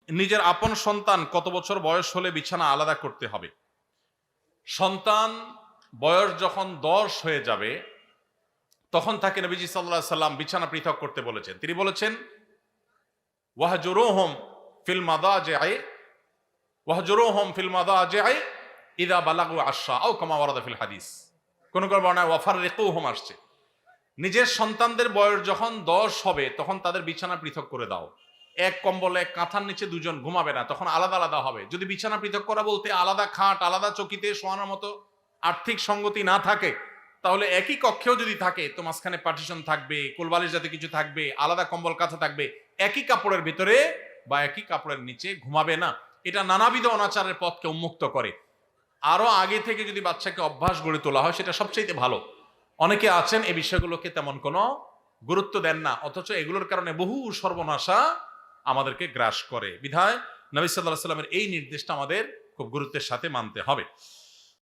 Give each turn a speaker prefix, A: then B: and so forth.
A: নিজের আপন সন্তান কত বছর বয়স হলে বিছানা আলাদা করতে হবে? সন্তান বয়স যখন 10 হয়ে যাবে তখন তাকে নবীজি সাল্লাল্লাহু আলাইহি সাল্লাম বিছানা পৃথক করতে বলেছেন। তিনি বলেছেন ওয়াহজুরুহুম ফিল মাদাজি'i ওয়াহজুরুহুম ফিল মাদাজি'i ইযা বালাগু আশরা আও কামা ওয়ারাদা ফিল হাদিস। কোন কোন বর্ণনায় ওয়াফাররিকুহুম আসছে। নিজের সন্তানদের বয়স যখন 10 হবে তখন তাদের বিছানা পৃথক করে দাও। এক কম্বলে এক কাঁথার নিচে দুজন ঘুমাবে না, তখন আলাদা আলাদা হবে। যদি বিছানা পৃথক করা বলতে আলাদা খাট আলাদা চকিতে শোয়ানোর মতো আর্থিক সঙ্গতি না থাকে, তাহলে একই কক্ষেও যদি থাকে তো মাঝখানে পার্টিশন থাকবে, কোলবালিশ যাতে কিছু থাকবে, আলাদা কম্বল কাঁথা থাকবে, একই কাপড়ের ভিতরে বা একই কাপড়ের নিচে ঘুমাবে না। এটা নানাবিধ অনাচারের পথকে উন্মুক্ত করে। আরো আগে থেকে যদি বাচ্চাকে অভ্যাস গড়ে তোলা হয় সেটা সবচেয়ে ভালো। অনেকে আছেন এই বিষয়গুলোকে তেমন কোনো গুরুত্ব দেন না, অথচ এগুলোর কারণে বহু সর্বনাশা আমাদেরকে গ্রাস করে। বিধায় নবী সাল্লাল্লাহু আলাইহি ওয়াসাল্লামের এই নির্দেশটা আমাদের খুব গুরুত্বের সাথে মানতে হবে।